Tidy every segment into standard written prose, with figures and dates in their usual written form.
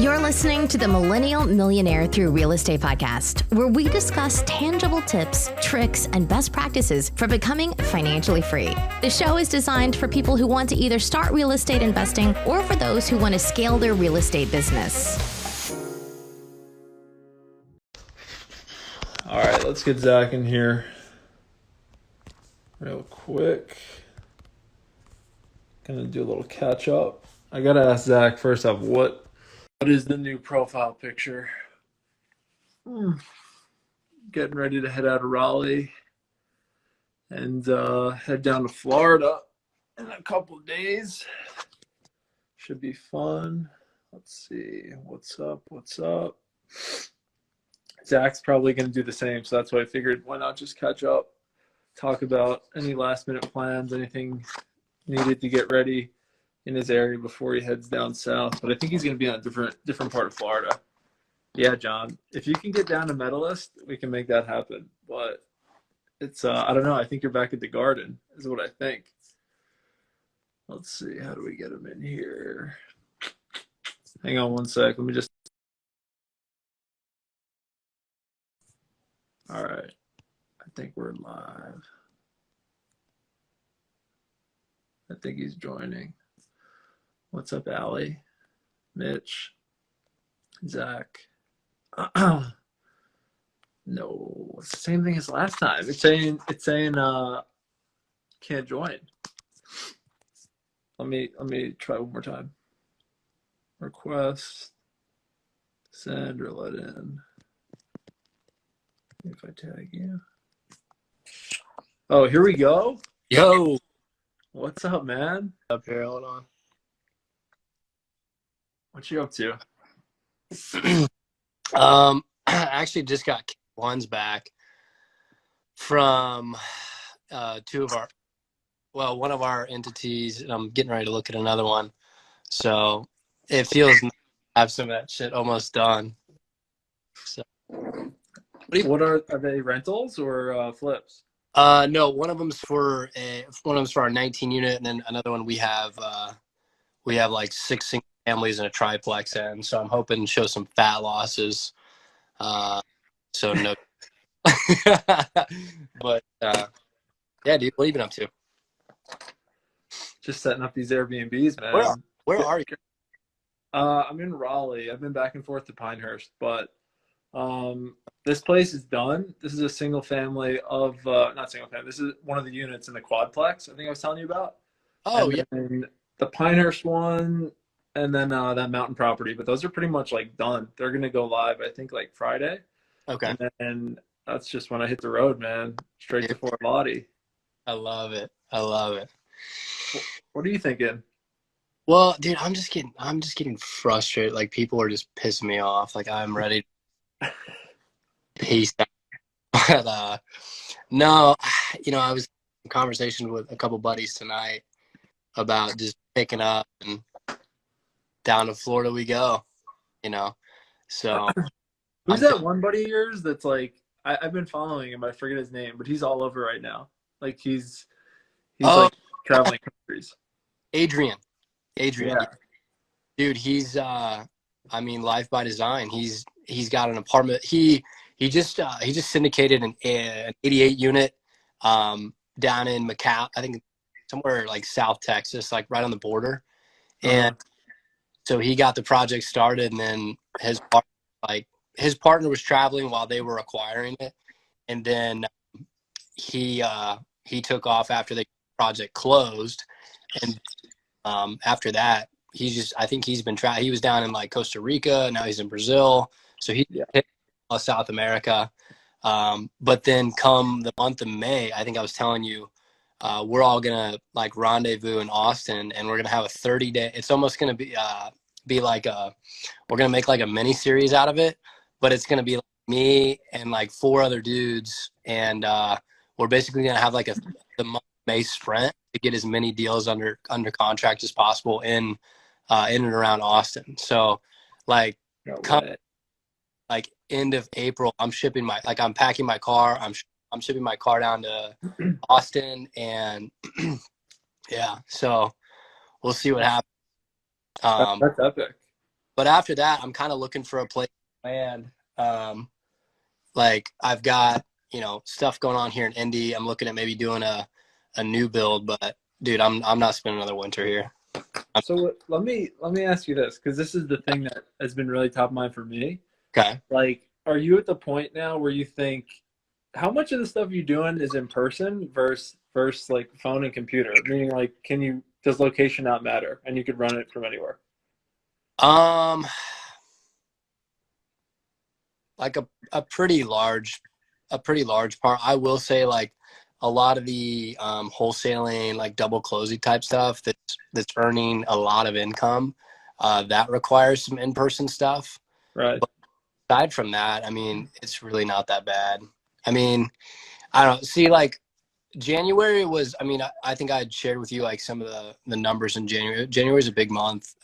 You're listening to the Millennial Millionaire Through Real Estate podcast, where we discuss tangible tips, tricks, and best practices for becoming financially free. The show is designed for people who want to either start real estate investing or for those who want to scale their real estate business. All right, let's get Zach in here real quick. Gonna do a little catch up. I gotta ask Zach first off, what is the new profile picture? Getting ready to head out of Raleigh and head down to Florida in a couple of days. Should be fun. Let's see. What's up? Zach's probably going to do the same, so that's why I figured why not just catch up, talk about any last minute plans, anything needed to get ready in his area before he heads down south. But I think he's going to be on a different part of Florida. Yeah, John, if you can get down to Medalist, we can make that happen. But it's I don't know. I think you're back at the Garden is what I think. Let's see. How do we get him in here? Hang on one sec. Let me just. All right. I think we're live. I think he's joining. What's up, Allie? Mitch? Zach? No, it's the same thing as last time. It's saying can't join. Let me try one more time. Request, send, or let in. If I tag you. Oh, here we go. Yo. What's up, man? Up here, hold on. What you up to? I actually just got ones back from one of our entities, and I'm getting ready to look at another one. So it feels nice to have some of that shit almost done. So what are they, rentals or flips? No, one of them's for our 19 unit, and then another one we have like 6 single families in a triplex in. So I'm hoping to show some fat losses. So no, but yeah, dude, what have you been up to? Just setting up these Airbnbs, man. Where are you? I'm in Raleigh. I've been back and forth to Pinehurst, but this place is done. This is a single family of not single family. This is one of the units in the quadplex I think I was telling you about. Oh, and then the Pinehurst one, and then that mountain property. But those are pretty much like done. They're gonna go live, I think, like Friday. Okay. And then that's just when I hit the road, man. Straight to Fort Lottie. I love it. What are you thinking? Well, dude, I'm just getting frustrated. Like, people are just pissing me off. Like, I'm ready to peace out. But no, I was in conversation with a couple buddies tonight about just picking up and down to Florida we go. So who's that one buddy of yours that's like, I've been following him, I forget his name, but he's all over right now. Like he's like traveling countries. Adrian. Yeah. Dude, he's life by design. He's got an apartment. He just syndicated an 88 unit down in Macau, I think somewhere like South Texas, like right on the border. And so he got the project started, and then his partner was traveling while they were acquiring it, and then he took off after the project closed, and after that I think he's been he was down in like Costa Rica, now he's in Brazil, so he hit South America. But then come the month of May, I think I was telling you, we're all gonna like rendezvous in Austin, and we're gonna have a 30-day. It's almost gonna be like we're gonna make like a mini series out of it, but it's gonna be like me and like 4 other dudes, and we're basically gonna have like the month of May sprint to get as many deals under contract as possible in and around Austin. So like like end of April, I'm packing my car. I'm shipping my car down to Austin, and yeah, so we'll see what happens. That's epic. but after that, I'm kind of looking for a place to land. Like I've got, you know, stuff going on here in Indy. I'm looking at maybe doing a new build, but dude, I'm not spending another winter here. So let me ask you this, because this is the thing that has been really top of mind for me. Okay. Like, are you at the point now where you think how much of the stuff you're doing is in person versus like phone and computer? Meaning, like, does location not matter and you could run it from anywhere? Like a pretty large part. I will say, like, a lot of the wholesaling, like double closing type stuff that's earning a lot of income, that requires some in-person stuff. Right. But aside from that, I mean, it's really not that bad. I mean, I don't see, like, January was, I mean, I think I had shared with you like some of the numbers in January. January is a big month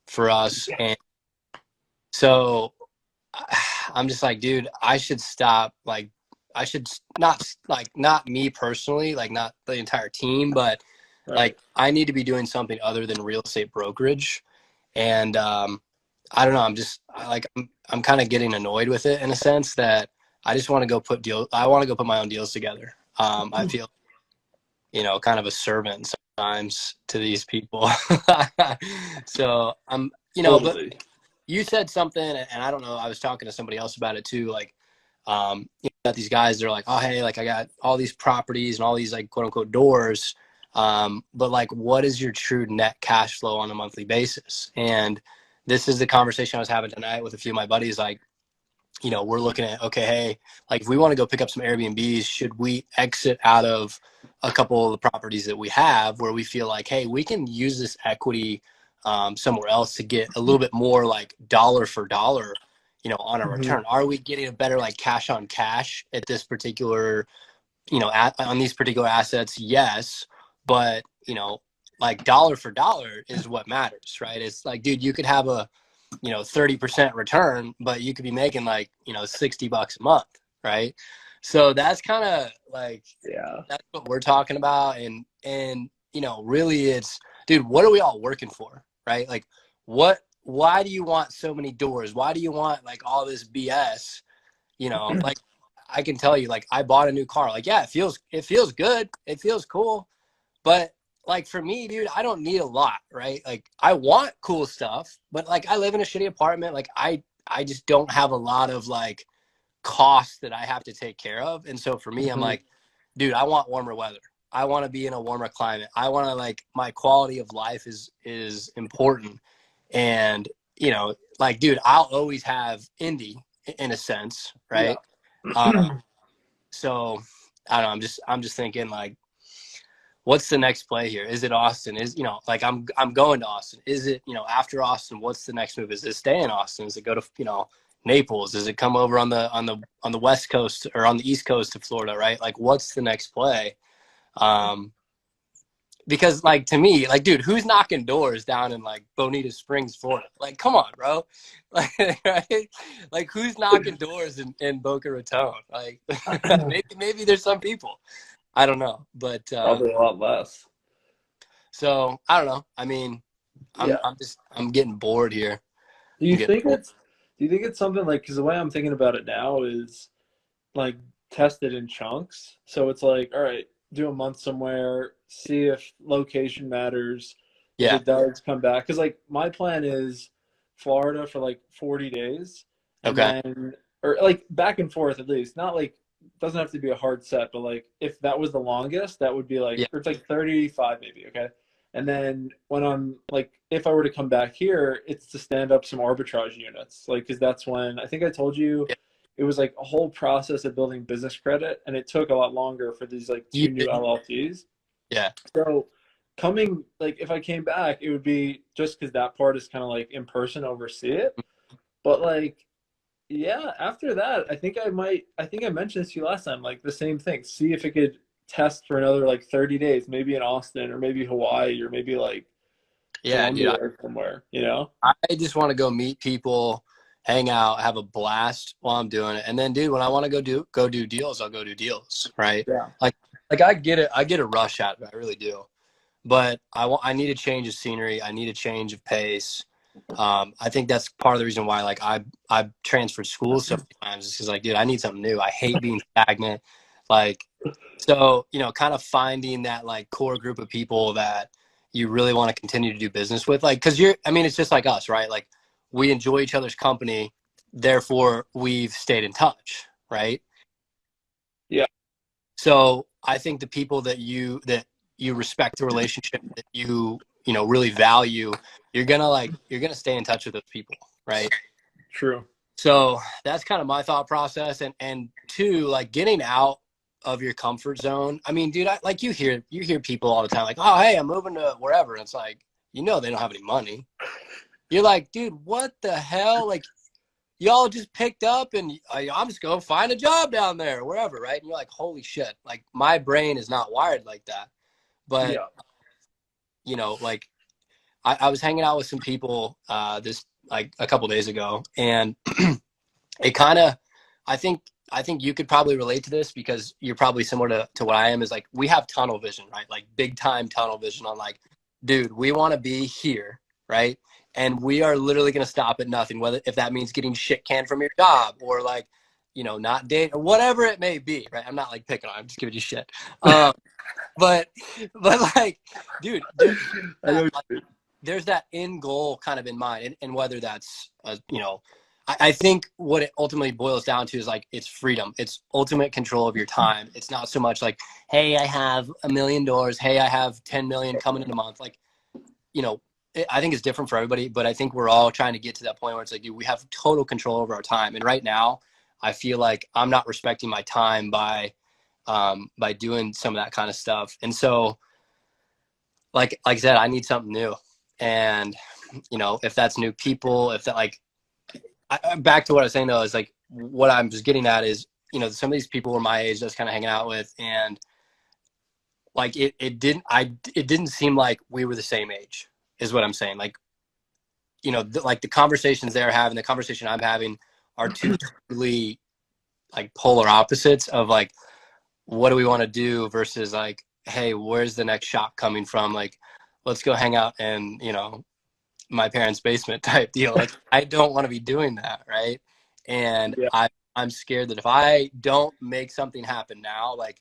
for us. And so I'm just like, dude, I should stop. Like, I should not me personally, like not the entire team, but Right. like I need to be doing something other than real estate brokerage. And I don't know. I'm kind of getting annoyed with it in a sense that I just want to go I want to go put my own deals together. I feel, you know, kind of a servant sometimes to these people. So I'm, you know, Totally. but you said something, and I don't know, I was talking to somebody else about it too. Like, you got these guys, they're like, oh, hey, like I got all these properties and all these like quote unquote doors. But like, what is your true net cash flow on a monthly basis? And this is the conversation I was having tonight with a few of my buddies. Like, you know, we're looking at, okay, hey, like if we want to go pick up some Airbnbs, should we exit out of a couple of the properties that we have where we feel like, hey, we can use this equity somewhere else to get a little bit more like dollar for dollar, you know, on a return? Are we getting a better like cash on cash at this particular, you know, on these particular assets? Yes. But, you know, like dollar for dollar is what matters, right? It's like, dude, you could have a, you know, 30% return, but you could be making like, you know, $60 a month. Right. So that's kind of like, Yeah. that's what we're talking about. And, you know, really it's, dude, what are we all working for? Right. Like why do you want so many doors? Why do you want like all this BS? You know, like I can tell you, like I bought a new car. Like, yeah, it feels good. It feels cool. But like for me, dude, I don't need a lot, right? Like I want cool stuff, but like I live in a shitty apartment. Like I just don't have a lot of like costs that I have to take care of. And so for me, I'm like, dude, I want warmer weather. I want to be in a warmer climate. I want to, like, my quality of life is important. And, you know, like, dude, I'll always have Indy in a sense, right? Yeah. So I don't know. I'm just thinking, like, what's the next play here? Is it Austin? Is, you know, like I'm going to Austin. Is it, you know, after Austin, what's the next move? Is it stay in Austin? Is it go to, you know, Naples? Does it come over on the West Coast or on the East Coast of Florida, right? Like what's the next play? Because like to me, like, dude, who's knocking doors down in like Bonita Springs, Florida? Like, come on, bro. Like, right? Like who's knocking doors in Boca Raton? Like maybe there's some people. I don't know, but Probably a lot less. so I don't know. I mean, I'm getting bored here. Do you think it's something like, because the way I'm thinking about it now is like test it in chunks. So it's like, all right, do a month somewhere, see if location matters. If Yeah. it does, come back. Because like my plan is Florida for like 40 days. And Okay. then, or like back and forth at least. Not like, doesn't have to be a hard set, but like if that was the longest, that would be like, Yeah. or it's like 35 maybe, okay? And then when I'm like, if I were to come back here, it's to stand up some arbitrage units. Like, because that's when I think I told you Yeah. it was like a whole process of building business credit, and it took a lot longer for these like two new LLTs. Yeah. So coming, like if I came back, it would be just because that part is kind of like in person, oversee it. But like, yeah, after that, I think I mentioned this to you last time, like the same thing. See if it could test for another like 30 days, maybe in Austin or maybe Hawaii or maybe like Colombia or somewhere, you know? I just want to go meet people, hang out, have a blast while I'm doing it. And then, dude, when I want to go do deals, I'll go do deals, right? Yeah. Like I get it. I get a rush out of it. I really do. But I need a change of scenery. I need a change of pace. I think that's part of the reason why like I transferred schools so many times. It's because like, dude, I need something new. I hate being stagnant. Like, so, you know, kind of finding that like core group of people that you really want to continue to do business with. Like, cause I mean, it's just like us, right? Like we enjoy each other's company. Therefore we've stayed in touch. Right. Yeah. So I think the people that you respect, the relationship that you know, really value, you're gonna stay in touch with those people. Right. True. So that's kind of my thought process. And two, like getting out of your comfort zone. I mean, dude, like you hear people all the time, like, oh, hey, I'm moving to wherever. And it's like, you know, they don't have any money. You're like, dude, what the hell? Like, y'all just picked up and I'm just going to find a job down there, wherever. Right. And you're like, holy shit. Like my brain is not wired like that. But, yeah. You know, like I was hanging out with some people this like a couple days ago, and it kind of, I think you could probably relate to this because you're probably similar to what I am, is like we have tunnel vision, right? Like big time tunnel vision on like, dude, we want to be here, right? And we are literally going to stop at nothing, whether if that means getting shit canned from your job or like, you know, not date or whatever it may be, right? I'm not like picking on, I'm just giving you shit. But like, dude, there's that end goal kind of in mind, and whether that's you know, I think what it ultimately boils down to is like it's freedom. It's ultimate control of your time. It's not so much like, hey, I have $1 million. Hey, I have 10 million coming in a month. Like, you know, I think it's different for everybody, but I think we're all trying to get to that point where it's like, dude, we have total control over our time. And right now, I feel like I'm not respecting my time by doing some of that kind of stuff. And so, like I said, I need something new. And, you know, if that's new people, if that like, back to what I was saying though, is like what I'm just getting at is, you know, some of these people were my age that I was kind of hanging out with, and like it didn't seem like we were the same age, is what I'm saying. Like, you know, like the conversations they're having, the conversation I'm having are two totally like polar opposites of like, what do we want to do versus like, hey, where's the next shop coming from? Like, let's go hang out in, you know, my parents' basement type deal. Like, I don't want to be doing that, right? And yeah. I'm scared that if I don't make something happen now, like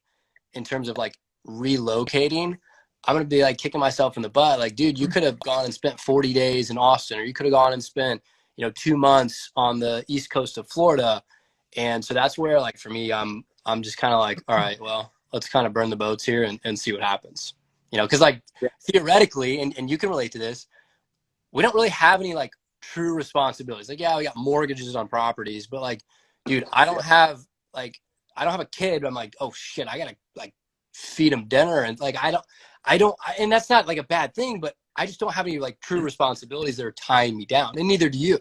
in terms of like relocating, I'm gonna be like kicking myself in the butt. Like, dude, you could have gone and spent 40 days in Austin, or you could have gone and spent, you know, 2 months on the East Coast of Florida. And so that's where, like, for me, I'm just kind of like, all right, well, let's kind of burn the boats here and see what happens. You know, because like theoretically, and you can relate to this, we don't really have any like true responsibilities. Like, yeah, we got mortgages on properties, but like, dude, I don't have a kid. But I'm like, oh shit, I gotta like feed him dinner, and like and that's not like a bad thing, but I just don't have any like true responsibilities that are tying me down, and neither do you,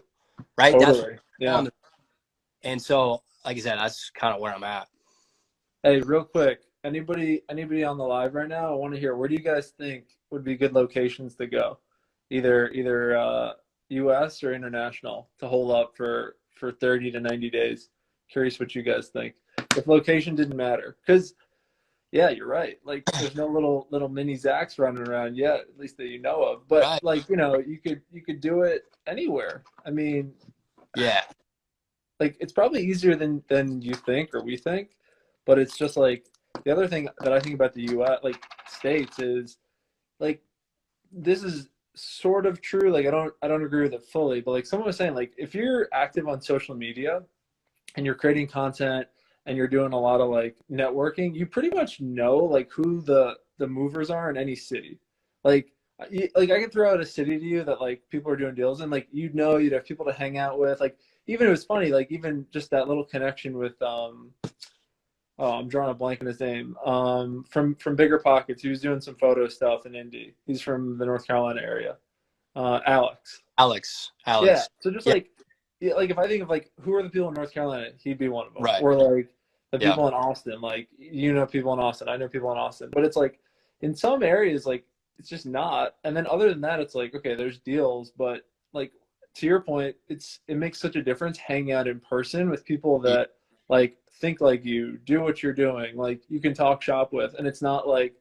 right? Totally. Yeah. And so, like I said, that's kind of where I'm at. Hey, real quick, anybody on the live right now, I want to hear, where do you guys think would be good locations to go? Either US or international to hold up for 30 to 90 days. Curious what you guys think. If location didn't matter. Because yeah, you're right. Like there's no little mini Zachs running around yet, at least that you know of. But right. Like, you know, you could do it anywhere. I mean, yeah. Like it's probably easier than you think or we think, but it's just like the other thing that I think about the US, like states, is like this is sort of true. Like I don't agree with it fully, but like someone was saying, like if you're active on social media and you're creating content and you're doing a lot of like networking, you pretty much know like who the movers are in any city. Like I could throw out a city to you that like people are doing deals in, like you'd have people to hang out with. Like even it was funny, like even just that little connection with I'm drawing a blank on his name. From Bigger Pockets, he was doing some photo stuff in Indy. He's from the North Carolina area. Alex. Yeah. So just like if I think of like who are the people in North Carolina, he'd be one of them. Right. Or like the people in Austin, like you know people in Austin, I know people in Austin. But it's like in some areas like it's just not. And then other than that, it's like okay, there's deals, but like to your point, it makes such a difference hanging out in person with people that like think like you, do what you're doing, like you can talk shop with, and it's not like,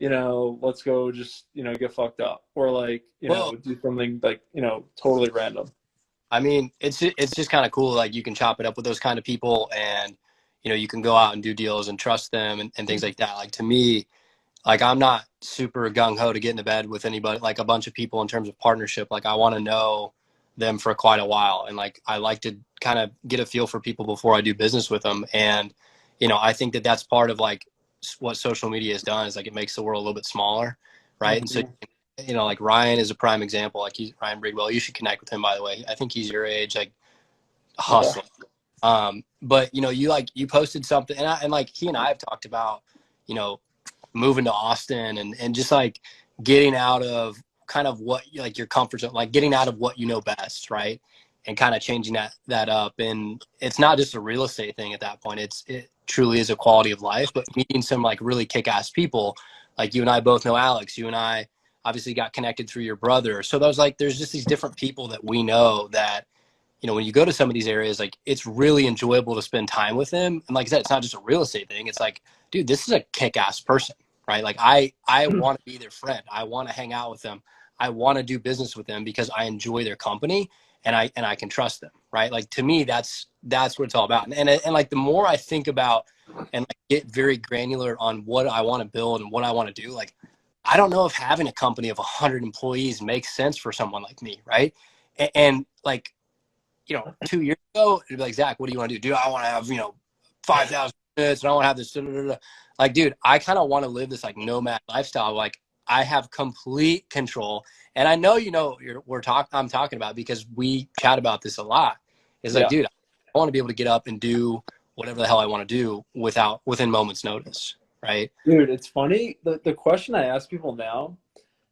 let's go just, get fucked up, or like, Well, do something like, totally random. I mean, it's just kind of cool. Like you can chop it up with those kind of people, and you can go out and do deals and trust them and things like that. Like to me, like I'm not super gung ho to get into bed with anybody, like a bunch of people in terms of partnership. Like I want to know them for quite a while, and like I like to kind of get a feel for people before I do business with them. And I think that that's part of like what social media has done, is like it makes the world a little bit smaller, right? And so like Ryan is a prime example. Like Ryan Bridwell, you should connect with him, by the way. I think he's your age, like hustling. Okay. But you posted something, and like he and I have talked about, moving to Austin and just like getting out of kind of what like your comfort zone, like getting out of what you know best, right? And kind of changing that up. And it's not just a real estate thing at that point. It truly is a quality of life, but meeting some like really kick-ass people. Like you and I both know Alex. You and I obviously got connected through your brother. So there's just these different people that we know that, when you go to some of these areas, like it's really enjoyable to spend time with them. And like I said, it's not just a real estate thing. It's like, dude, this is a kick-ass person, right? Like I want to be their friend. I want to hang out with them. I want to do business with them because I enjoy their company and I can trust them, right? Like to me, that's what it's all about. And like the more I think about and like get very granular on what I want to build and what I want to do, like I don't know if having a company of 100 employees makes sense for someone like me, right? And like, 2 years ago, it'd be like, Zach, what do you want to do? Dude, I want to have, 5,000 minutes and I want to have this. Like, dude, I kind of want to live this like nomad lifestyle. Like I have complete control. And I know, I'm talking about, because we chat about this a lot. It's like, dude, I want to be able to get up and do whatever the hell I want to do within moments notice. Right. Dude, it's funny. The question I ask people now,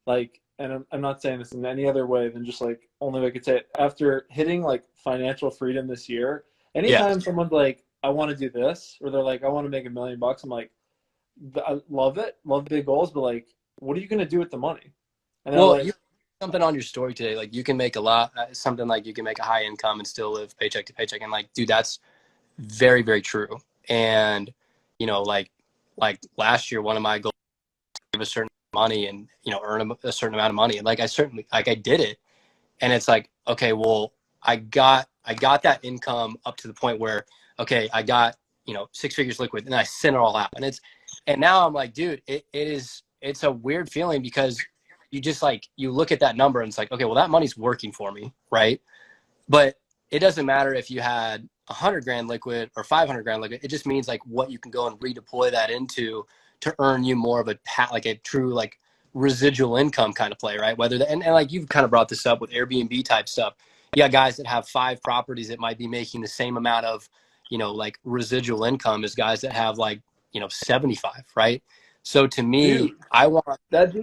like, and I'm not saying this in any other way than just like only way I could say it, after hitting like financial freedom this year, anytime someone's like, I want to do this, or they're like, I want to make $1 million, I'm like, I love it, love big goals, but like, what are you going to do with the money? And well, like, you something on your story today, like you can make a lot, something like you can make a high income and still live paycheck to paycheck. And like, dude, that's very, very true. And, like last year, one of my goals was to give a certain money and, earn a certain amount of money. And like, I did it. And it's like, okay, well, I got that income up to the point where, okay, I got, 6 figures liquid, and I sent it all out. And now I'm like, dude, it's a weird feeling, because you just like, you look at that number and it's like, okay, well, that money's working for me. Right. But it doesn't matter if you had 100 grand liquid or 500 grand liquid. It just means like what you can go and redeploy that into to earn you more of like a true like residual income kind of play, right? And like you've kind of brought this up with Airbnb type stuff. You got guys that have 5 properties that might be making the same amount of, like residual income as guys that have like, 75, right? So to me, dude, I want that.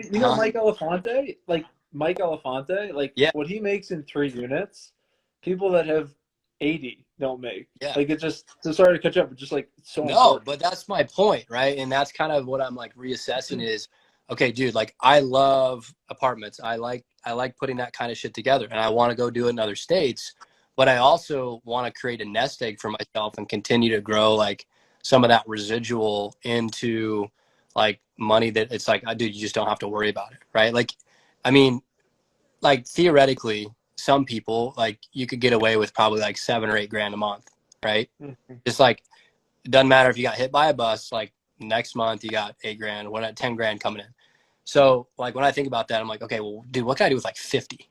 Mike Elefante, what he makes in 3 units, people that have 80 don't make. Like it's just, so sorry to catch up, but just like so important. But that's my point, right? And that's kind of what I'm like reassessing is, okay, dude, like I love apartments. I like putting that kind of shit together, and I want to go do it in other states, but I also want to create a nest egg for myself and continue to grow like some of that residual into like money that it's like, dude, you just don't have to worry about it, right? Like, I mean, like theoretically, some people like you could get away with probably like 7 or 8 grand a month, right? Mm-hmm. Just like, it doesn't matter if you got hit by a bus, like next month you got 8 grand, 10 grand coming in. So like when I think about that, I'm like, okay, well, dude, what can I do with like 50?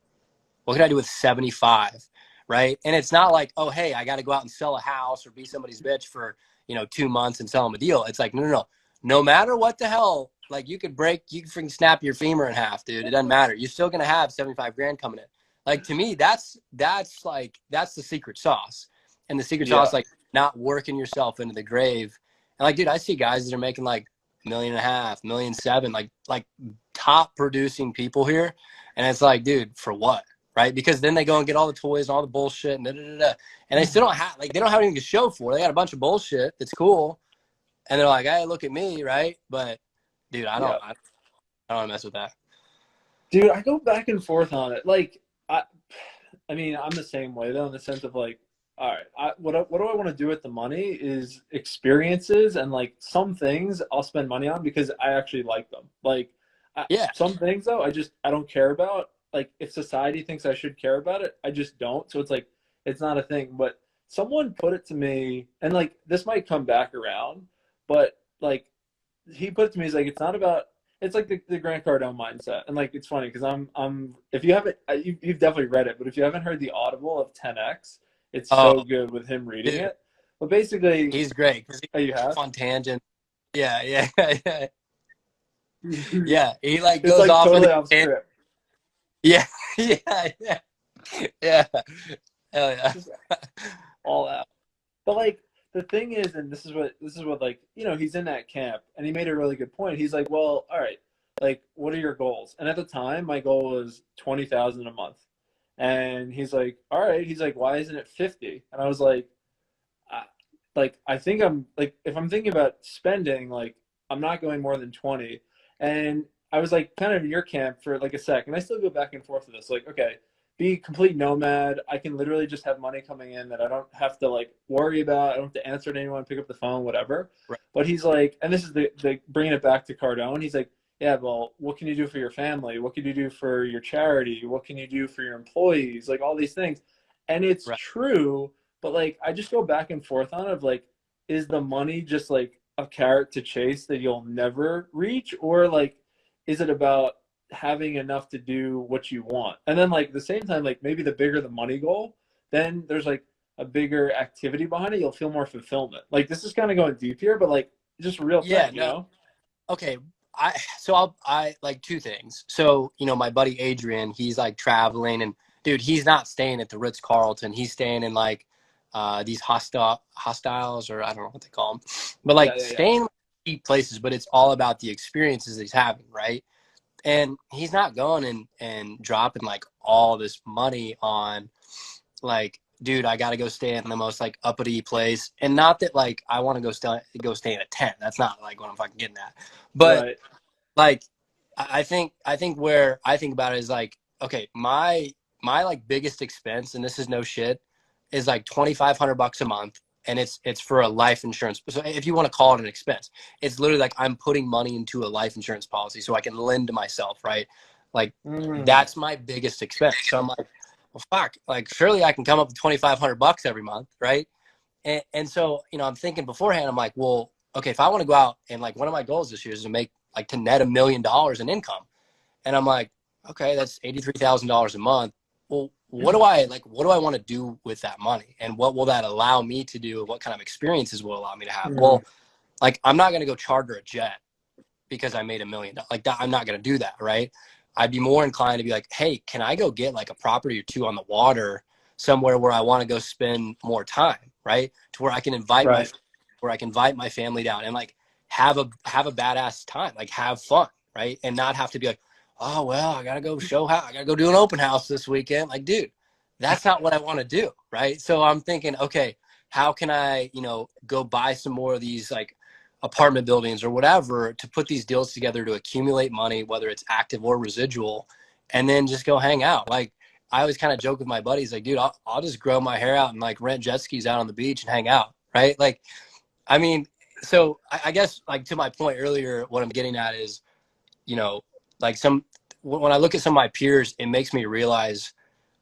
What can I do with 75? Right. And it's not like, oh, hey, I got to go out and sell a house or be somebody's bitch for, 2 months and sell them a deal. It's like, no. No matter what the hell, like you could freaking snap your femur in half, dude. It doesn't matter. You're still going to have 75 grand coming in. Like to me, that's the secret sauce. And the secret sauce, like not working yourself into the grave. And like, dude, I see guys that are making like $1.5 million, $1.7 million, like top producing people here. And it's like, dude, for what? Right? Because then they go and get all the toys and all the bullshit and and they still don't have, like, they don't have anything to show for it. They got a bunch of bullshit that's cool. And they're like, hey, look at me, right? But dude, I don't want to mess with that. Dude, I go back and forth on it. Like, I mean, I'm the same way though, in the sense of like, all right, what do I want to do with the money is experiences, and like some things I'll spend money on because I actually like them. Like Yeah. some things though, I don't care about. Like if society thinks I should care about it, I just don't. So it's like it's not a thing. But someone put it to me, and like this might come back around, but like he put it to me, he's like, it's not about, it's like the Grant Cardone mindset. And like it's funny because I'm if you haven't you've definitely read it, but if you haven't heard the Audible of 10X, it's so Oh, good with him reading dude, it. But basically, he's great because oh, you he's have? on tangent. Yeah, yeah, yeah. Yeah, he like It's goes like off totally into off script. yeah, yeah, yeah, yeah. Hell yeah. Just all out. But like the thing is, and this is what like, he's in that camp, and he made a really good point. He's like, well, all right, like what are your goals? And at the time my goal was 20,000 a month. And he's like, all right, he's like, why isn't it 50? And I was like, I think I'm like, if I'm thinking about spending, like I'm not going more than 20. And I was like kind of in your camp for like a sec, and I still go back and forth with this. Like, okay, be complete nomad. I can literally just have money coming in that I don't have to like worry about. I don't have to answer to anyone, pick up the phone, whatever. Right. But he's like, and this is the bringing it back to Cardone. He's like, yeah, well, what can you do for your family? What can you do for your charity? What can you do for your employees? Like all these things. And it's Right. true, but like I just go back and forth on it of like, is the money just like a carrot to chase that you'll never reach? Or like, is it about having enough to do what you want? And then like at the same time, like maybe the bigger the money goal, then there's like a bigger activity behind it. You'll feel more fulfillment. Like this is kind of going deep here, but like just real Yeah, thing, no. Okay. I like two things. So, my buddy Adrian, he's like traveling, and dude, he's not staying at the Ritz-Carlton. He's staying in like these hostiles, or I don't know what they call them, but like Yeah. staying in cheap places, but it's all about the experiences he's having, right? And he's not going and dropping like all this money on like, dude, I got to go stay in the most like uppity place. And not that like I want to go stay in a tent. That's not like what I'm fucking getting at. But Right. like I think where I think about it is like, okay, my like biggest expense, and this is no shit, is like $2,500 a month, and it's for a life insurance. So if you want to call it an expense, it's literally like I'm putting money into a life insurance policy so I can lend to myself, right? Like that's my biggest expense. So I'm like, well, fuck, like surely I can come up with $2,500 every month, right? And so I'm thinking beforehand, I'm like, well, okay, if I want to go out and like one of my goals this year is to make like to net $1 million in income, and I'm like, okay, that's $83,000 a month. Well, what do I want to do with that money, and what will that allow me to do, and what kind of experiences will allow me to have? Well, like I'm not going to go charter a jet because I made $1 million. Like that, I'm not going to do that, right? I'd be more inclined to be like, hey, can I go get like a property or two on the water somewhere where I want to go spend more time, right? To where I can invite my family down and like have a badass time, like have fun, right? And not have to be like, oh well, I gotta go do an open house this weekend. Like, dude, that's not what I want to do, right? So I'm thinking, okay, how can I, go buy some more of these like apartment buildings or whatever to put these deals together to accumulate money, whether it's active or residual, and then just go hang out. Like I always kind of joke with my buddies, like, dude, I'll just grow my hair out and like rent jet skis out on the beach and hang out, right? Like, I mean, so I guess like to my point earlier, what I'm getting at is, like when I look at some of my peers, it makes me realize,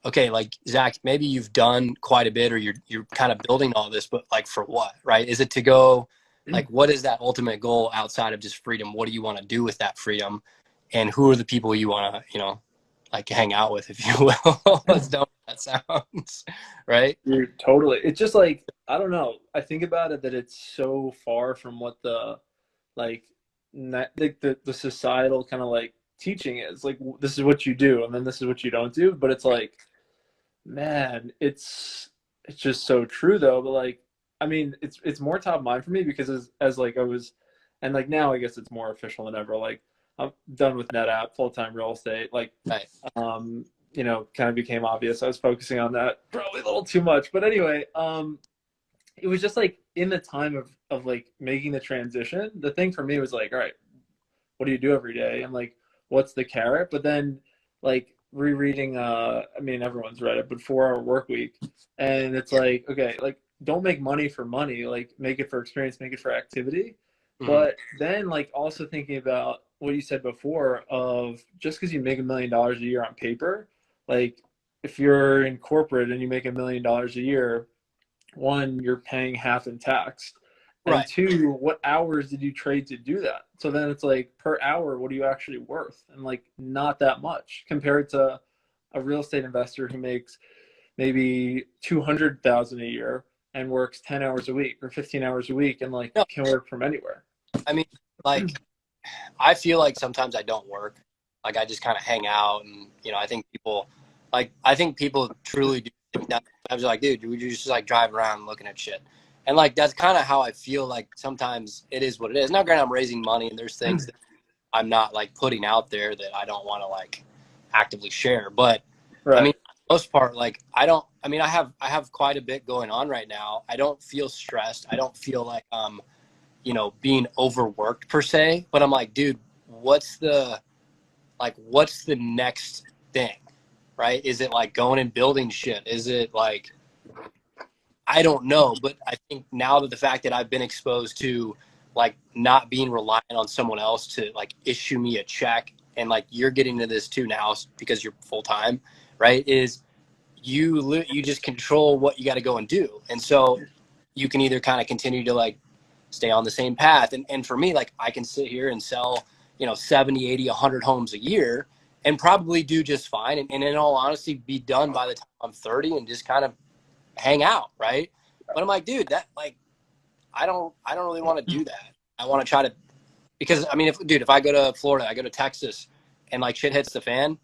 okay, like Zach, maybe you've done quite a bit, or you're kind of building all this, but like for what, right? Is it to go, like, what is that ultimate goal outside of just freedom? What do you want to do with that freedom? And who are the people you want to, like hang out with, if you will? As dumb as that sounds, right? Dude, totally. It's just like, I don't know. I think about it that it's so far from what the like the societal kind of like teaching is. Like this is what you do, and then this is what you don't do. But it's like, man, it's just so true though. But like, I mean, it's more top of mind for me because as like I was, and like now I guess it's more official than ever. Like I'm done with NetApp, full-time real estate. Like, Right. Kind of became obvious. I was focusing on that probably a little too much. But anyway, it was just like in the time of like making the transition, the thing for me was like, all right, what do you do every day? And like, what's the carrot? But then like rereading, I mean, everyone's read it, but 4 Hour Work Week. And it's like, okay, like, don't make money for money, like make it for experience, make it for activity. But then like also thinking about what you said before of just because you make $1 million a year on paper, like if you're in corporate and you make $1 million a year, one, you're paying half in tax. And Right. two, what hours did you trade to do that? So then it's like per hour, what are you actually worth? And like not that much compared to a real estate investor who makes maybe 200,000 a year and works 10 hours a week or 15 hours a week and like No, can work from anywhere. I mean, like, I feel like sometimes I don't work. Like I just kind of hang out, and I think people truly do think that. I was like, dude, we just like drive around looking at shit, and like that's kind of how I feel. Like sometimes it is what it is. Now, granted, I'm raising money, and there's things that I'm not like putting out there that I don't want to like actively share. But Right. I mean, for the most part, like I have quite a bit going on right now. I don't feel stressed. I don't feel like being overworked per se, but I'm like, dude, what's the next thing, right? Is it like going and building shit? Is it like, I don't know, but I think now that the fact that I've been exposed to like not being reliant on someone else to like issue me a check, and like you're getting into this too now because you're full time, right? Is you just control what you got to go and do, and so you can either kind of continue to like stay on the same path. And for me, like I can sit here and sell, 70, 80, 100 homes a year and probably do just fine. And in all honesty, be done by the time I'm 30 and just kind of hang out. Right. But I'm like, dude, that like, I don't really want to do that. I want to try to, because I mean, if I go to Florida, I go to Texas and like shit hits the fan,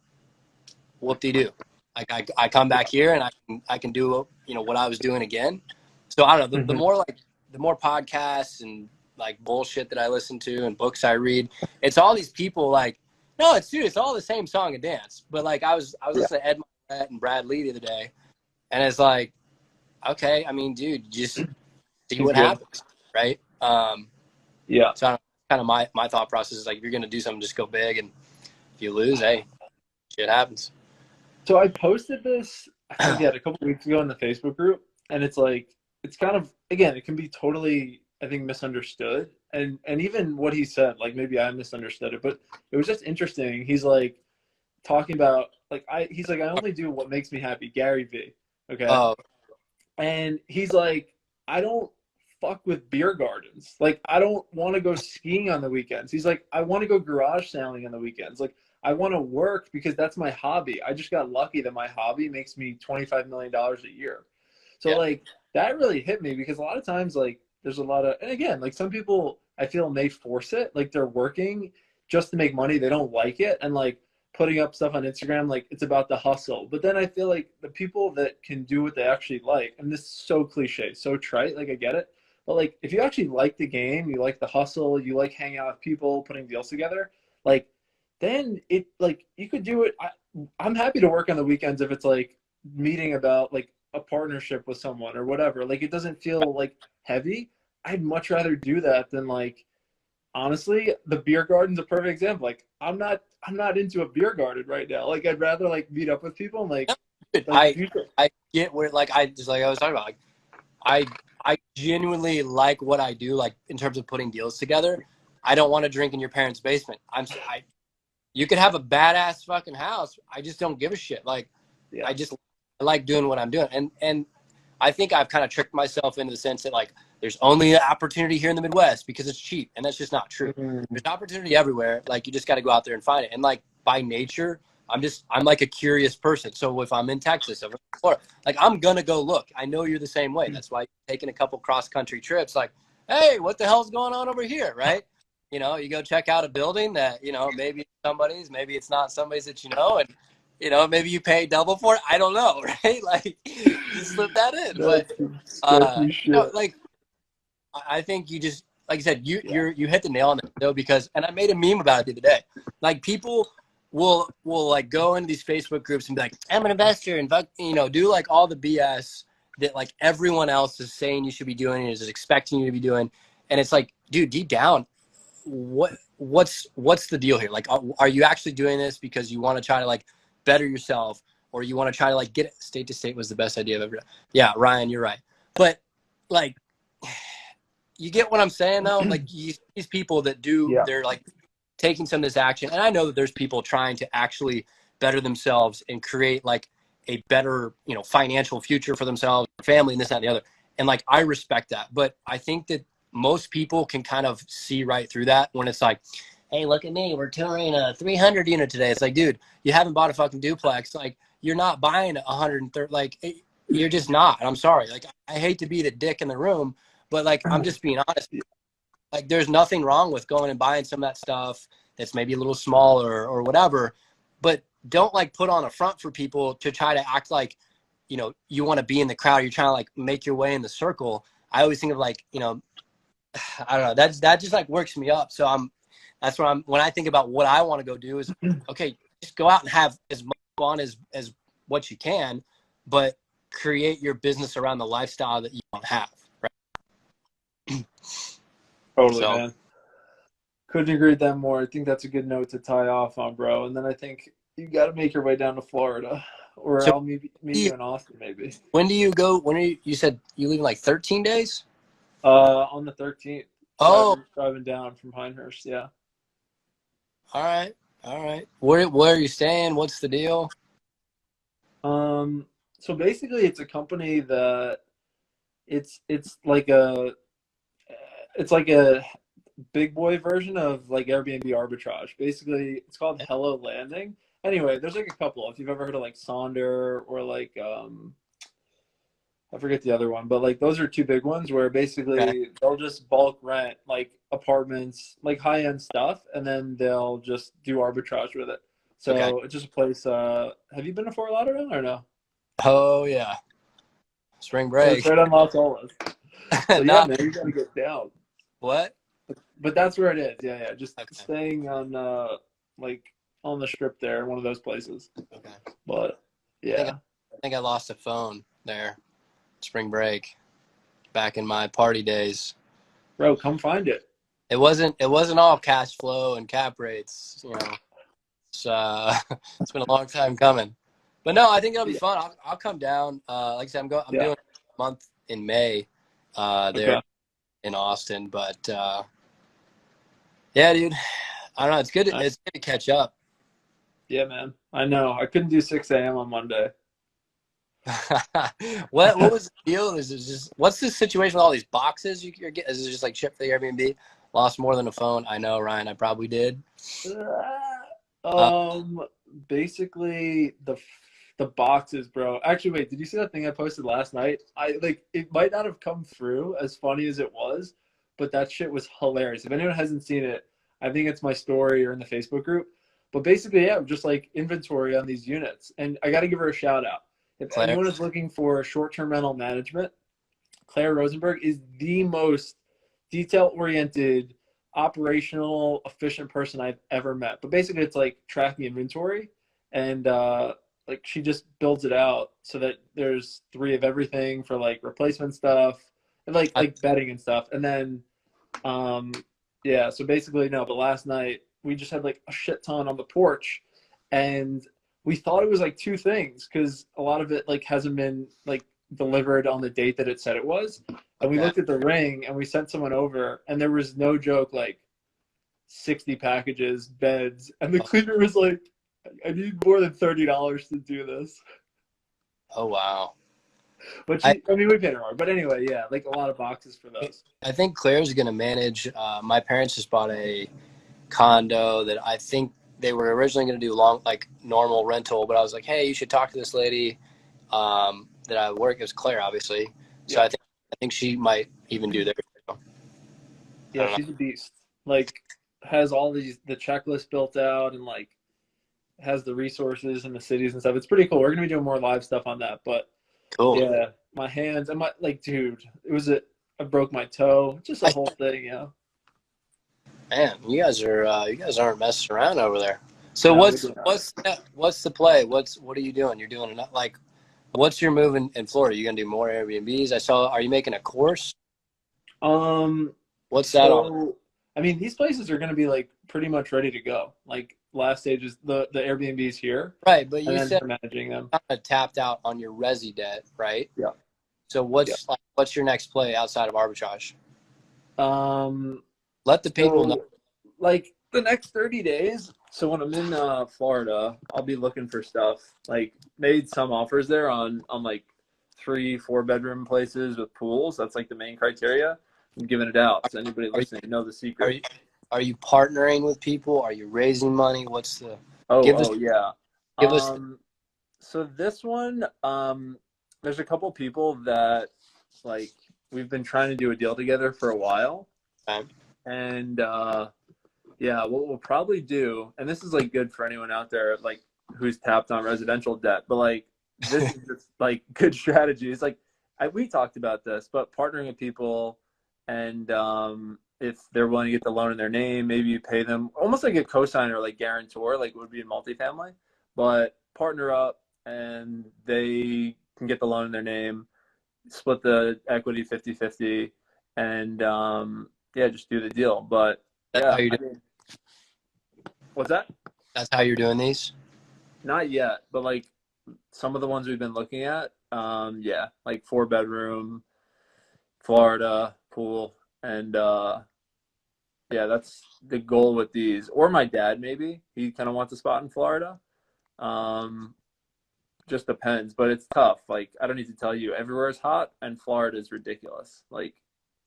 whoop-de-doo. Like I come back here and I can do, what I was doing again. So I don't know, the more podcasts and like bullshit that I listen to and books I read, it's all these people like, no, it's all the same song and dance. But like I was listening to Ed Mylett and Brad Lee the other day, and it's like, okay, I mean, dude, just see what happens, right? Yeah. So kind of my thought process is like, if you're gonna do something, just go big, and if you lose, hey, shit happens. So I posted this, I think, a couple weeks ago in the Facebook group, and it's like, it's kind of, again, it can be totally, I think, misunderstood. And even what he said, like maybe I misunderstood it, but it was just interesting. He's like talking about like he's like, I only do what makes me happy, Gary V. Okay. Oh. And he's like, I don't fuck with beer gardens. Like I don't want to go skiing on the weekends. He's like, I want to go garage sailing on the weekends. Like I want to work because that's my hobby. I just got lucky that my hobby makes me $25 million a year. So like that really hit me because a lot of times like there's a lot of, and again, like some people I feel may force it, like they're working just to make money. They don't like it. And like putting up stuff on Instagram, like it's about the hustle. But then I feel like the people that can do what they actually like, and this is so cliche, so trite, like I get it. But like if you actually like the game, you like the hustle, you like hanging out with people, putting deals together, like then it like you could do it. I'm happy to work on the weekends if it's like meeting about like a partnership with someone or whatever. Like it doesn't feel like heavy. I'd much rather do that than like, honestly, the beer garden's a perfect example. Like I'm not into a beer garden right now. Like I'd rather like meet up with people and like, I get where like I was talking about, like I genuinely like what I do, like in terms of putting deals together. I don't want to drink in your parents' basement. You could have a badass fucking house. I just don't give a shit. Like I like doing what I'm doing. And I think I've kind of tricked myself into the sense that like there's only an opportunity here in the Midwest because it's cheap, and that's just not true. There's opportunity everywhere. Like you just got to go out there and find it. And like by nature, I'm like a curious person. So if I'm in Texas, if I'm in Florida, like I'm gonna go look. I know you're the same way. That's why you're taking a couple cross country trips. Like, hey, what the hell's going on over here, right? You go check out a building that maybe it's somebody's, maybe it's not somebody's that and maybe you pay double for it. I don't know, right? Like you slip that in. But like I think you just, like you said, you hit the nail on the head though, because, and I made a meme about it the other day. Like people will like go into these Facebook groups and be like, I'm an investor and do like all the BS that like everyone else is saying you should be doing and is expecting you to be doing. And it's like, dude, deep down, what's the deal here? Like, are you actually doing this because you want to try to like better yourself, or you want to try to like get state to state was the best idea I've ever done. Yeah, Ryan, you're right. But like, you get what I'm saying though? Like these people that do, they're like taking some of this action. And I know that there's people trying to actually better themselves and create like a better, you know, financial future for themselves, family, and this, that, and the other. And like, I respect that. But I think that most people can kind of see right through that when it's like, hey, look at me, we're touring a 300 unit today. It's like, dude, you haven't bought a fucking duplex. Like, you're not buying 130, like, you're just not. I'm sorry. Like, I hate to be the dick in the room, but like, I'm just being honest. Like, there's nothing wrong with going and buying some of that stuff that's maybe a little smaller or whatever, but don't like put on a front for people to try to act like, you know, you want to be in the crowd. You're trying to like make your way in the circle. I always think of like, you know, I don't know. That just like works me up. So when I think about what I want to go do is, okay, just go out and have as much fun as what you can, but create your business around the lifestyle that you don't have. Right. Totally, man. Couldn't agree with that more. I think that's a good note to tie off on, bro. And then I think you got to make your way down to Florida, or I'll meet you in Austin, maybe. When do you go? You said you leave in like 13 days? On the 13th. Oh, driving down from Pinehurst. Yeah. All right. Where are you staying? What's the deal? So basically, it's a company that it's like a big boy version of like Airbnb arbitrage. Basically, it's called Hello Landing. Anyway, there's like a couple. If you've ever heard of like Sonder or like I forget the other one, but like those are two big ones where basically they'll just bulk rent like apartments, like high end stuff, and then they'll just do arbitrage with it. So it's just a place. Have you been to Fort Lauderdale or no? Oh yeah, spring break. It's right on Las Olas. So yeah, man, you gotta get down. What? But that's where it is. Yeah. Just staying on like on the strip there, one of those places. Okay. But yeah, I think I lost a phone there. Spring break, back in my party days. Bro, come find it. It wasn't all cash flow and cap rates, you know. It's been a long time coming, but no, I think it'll be fun. I'll come down. Like I said, I'm doing a month in May there in Austin, but yeah, dude, I don't know. It's good to catch up. Yeah, man. I know. I couldn't do 6 a.m. on Monday. What was the deal? Is it just, what's the situation with all these boxes you're getting? Is it just like shipped for the Airbnb? Lost more than a phone? I know, Ryan. I probably did. Basically the boxes, bro. Actually, wait. Did you see that thing I posted last night? It might not have come through as funny as it was, but that shit was hilarious. If anyone hasn't seen it, I think it's my story or in the Facebook group. But basically, yeah, just like inventory on these units, and I got to give her a shout out. If anyone is looking for short-term rental management, Claire Rosenberg is the most detail-oriented, operational, efficient person I've ever met. But basically, it's like tracking inventory, and like she just builds it out so that there's 3 of everything for like replacement stuff and like bedding and stuff. And then, yeah. So basically, no. But last night we just had like a shit ton on the porch, and we thought it was like 2 things because a lot of it like hasn't been like delivered on the date that it said it was. And we looked at the ring and we sent someone over, and there was no joke like 60 packages, beds, and the cleaner was like, I need more than $30 to do this. Oh wow. But I mean, we paid her more. But anyway, yeah, like a lot of boxes for those. I think Claire's gonna manage. My parents just bought a condo that I think they were originally going to do normal rental, but I was like, hey, you should talk to this lady that I work. It was Claire, obviously. So I think she might even do there. Yeah, she's a beast. Like, has all the checklist built out, and like has the resources and the cities and stuff. It's pretty cool. We're gonna be doing more live stuff on that. But cool. Yeah, my hands and dude, I broke my toe. Just a whole thing, yeah. Man, you guys aren't messing around over there. So no, what's the play? What are you doing? You're doing what's your move in Florida? You gonna do more Airbnbs? Are you making a course? What's that on? I mean, these places are going to be like pretty much ready to go. Like last stage is the Airbnbs here, Right, but and you then said for managing them. kind of tapped out on your resi debt, right? Yeah. So what's your next play outside of arbitrage? Um, Let the people know. so like the next 30 days. So when I'm in Florida, I'll be looking for stuff. Like made some offers there on like 3-4 bedroom places with pools. That's like the main criteria. I'm giving it out. So anybody listening, know the Are secret. you are you partnering with people? Are you raising money? What's the Yeah. give us So this one, there's a couple people that like we've been trying to do a deal together for a while. okay. And yeah, what we'll probably do, and this is like good for anyone out there like who's tapped on residential debt, but like this is just like good strategy. It's like we talked about this, but partnering with people and if they're willing to get the loan in their name, maybe you pay them almost like a cosigner, like guarantor, like would be in multifamily, but partner up and they can get the loan in their name, split the equity 50-50, and yeah, just do the deal. But That's yeah, how you do, I mean, what's that? that's how you're doing these? Not yet, but like some of the ones we've been looking at, yeah, like 4-bedroom, Florida, pool, and yeah, that's the goal with these. Or my dad, maybe he kind of wants a spot in Florida. Um, just depends, but it's tough. Like I don't need to tell you, everywhere is hot, and Florida is ridiculous. Like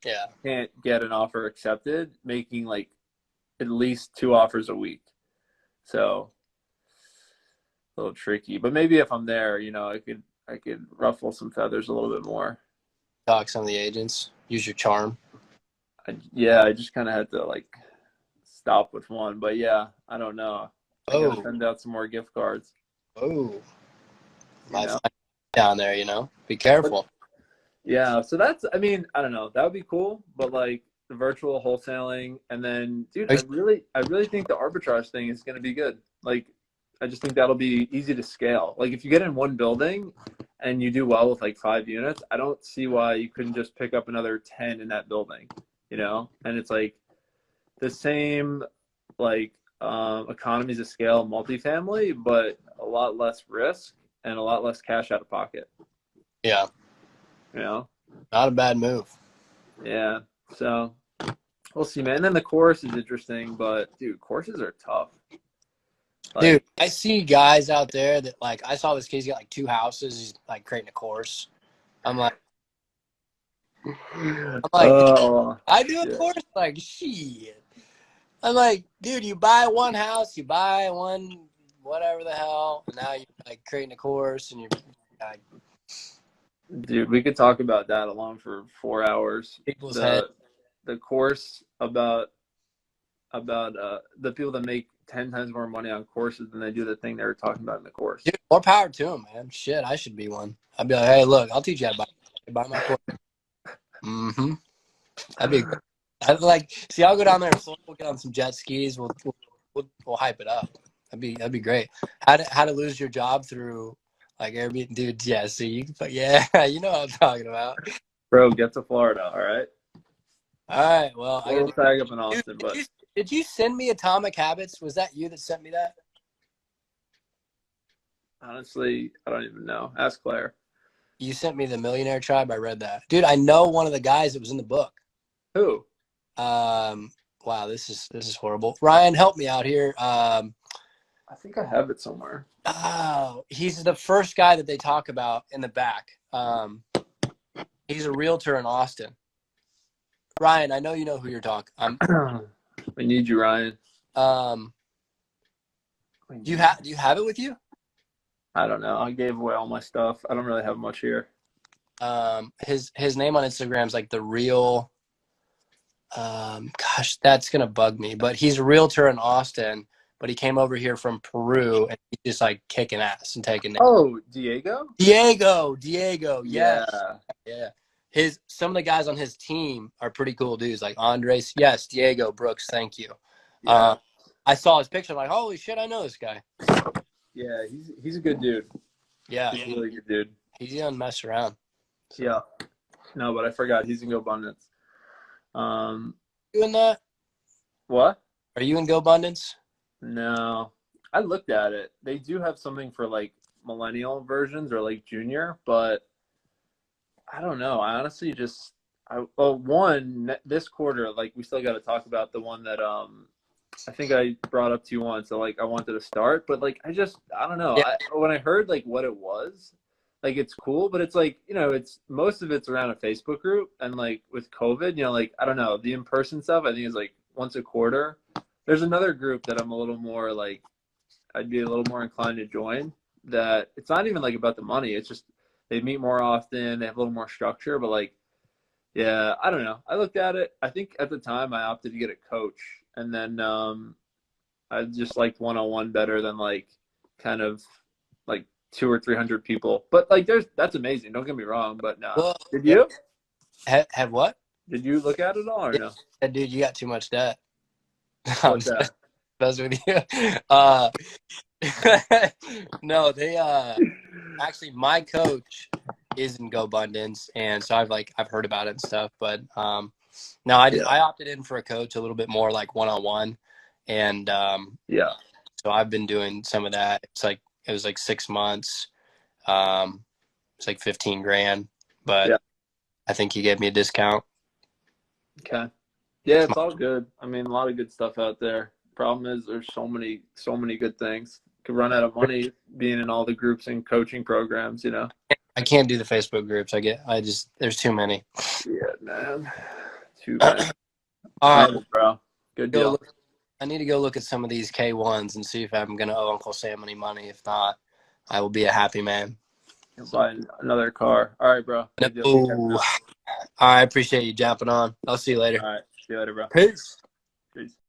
Yeah. can't get an offer accepted, making like at least 2 offers a week. So a little tricky, but maybe if I'm there, I could ruffle some feathers a little bit more. Talk some of the agents. Use your charm. Yeah, I just kind of had to like stop with one, but yeah, I don't know. I gotta send out some more gift cards. Oh. You know? Down there, Be careful. Yeah, so that's, I mean, I don't know. That would be cool, but like the virtual wholesaling, and then, dude, I really think the arbitrage thing is going to be good. Like, I just think that'll be easy to scale. Like, if you get in one building and you do well with like 5 units, I don't see why you couldn't just pick up another 10 in that building, And it's like the same, like, economies of scale multifamily, but a lot less risk and a lot less cash out of pocket. Yeah. Not a bad move. Yeah. So we'll see, man. And then the course is interesting, but dude, courses are tough. Like, dude, I see guys out there that like I saw this kid, he's got like 2 houses, he's like creating a course. I'm like I do a course, like shit. I'm like, dude, you buy one house, you buy one whatever the hell, and now you're like creating a course and you're like, dude, we could talk about that alone for 4 hours. People's head. The course about the people that make 10 times more money on courses than they do the thing they were talking about in the course. Dude, more power to them, man. Shit, I should be one. I'd be like, hey, look, I'll teach you how to buy my course. Mm-hmm. That'd be good. I'd like, see, I'll go down there and we'll get on some jet skis. We'll hype it up. That'd be great. How to lose your job through like Airbnb, dude? Yeah, see, yeah, you know what I'm talking about. Bro, get to Florida, all right? All right, well, we'll tag up in Austin. Dude, did you send me Atomic Habits? Was that you that sent me that? Honestly, I don't even know. Ask Claire. You sent me the Millionaire Tribe. I read that, dude. I know one of the guys that was in the book. Who? Wow, this is horrible. Ryan, help me out here. I think I have it somewhere. Oh, he's the first guy that they talk about in the back. He's a realtor in Austin. Ryan, I know you know who you're talking. We need you, Ryan. Do you have it with you? I don't know. I gave away all my stuff. I don't really have much here. His name on Instagram is like the real. Gosh, that's gonna bug me. But he's a realtor in Austin. But he came over here from Peru and he's just like kicking ass and taking names. Oh, Diego. Yes. Yeah. Some of the guys on his team are pretty cool dudes, like Andres. Yes, Diego Brooks. Thank you. Yeah. I saw his picture. I'm like, holy shit, I know this guy. Yeah, he's a good dude. Yeah, he's a really good dude. He's gonna mess around. So. Yeah. No, but I forgot he's in GoAbundance. Doing that? What? Are you in GoBundance? No, I looked at it. They do have something for like millennial versions or like junior, but I don't know. I honestly just, this quarter, like we still got to talk about the one that I think I brought up to you once. So like I wanted to start, but like I don't know. Yeah. When I heard like what it was, like it's cool, but it's like, you know, it's most of it's around a Facebook group, and like with COVID, you know, like I don't know, the in-person stuff I think is like once a quarter. There's another group that I'm a little more like, I'd be a little more inclined to join, that it's not even like about the money. It's just they meet more often, they have a little more structure, but like, yeah, I don't know. I looked at it. I think at the time I opted to get a coach, and then I just liked one-on-one better than like kind of like 200 or 300 people. But like that's amazing. Don't get me wrong, but no. Well, Did you? Have what? Did you look at it all or no? Yeah, dude, you got too much debt. What's that? That's with you. No, they actually my coach is in GoBundance, and so I've heard about it and stuff, but no, I opted in for a coach a little bit more like one-on-one, and Yeah. so I've been doing some of that. It was like 6 months. It's like 15 grand, but Yeah. I think he gave me a discount. Okay. Yeah, it's all good. I mean, a lot of good stuff out there. Problem is there's so many good things. Could run out of money being in all the groups and coaching programs, you know. I can't do the Facebook groups. There's too many. Yeah, man. Too bad. All right, bro. Good deal. I need to go look at some of these K1s and see if I'm going to owe Uncle Sam any money. If not, I will be a happy man. You'll buy another car. All right, bro. Good deal. I appreciate you jumping on. I'll see you later. All right. See you later, bro. Peace. Peace.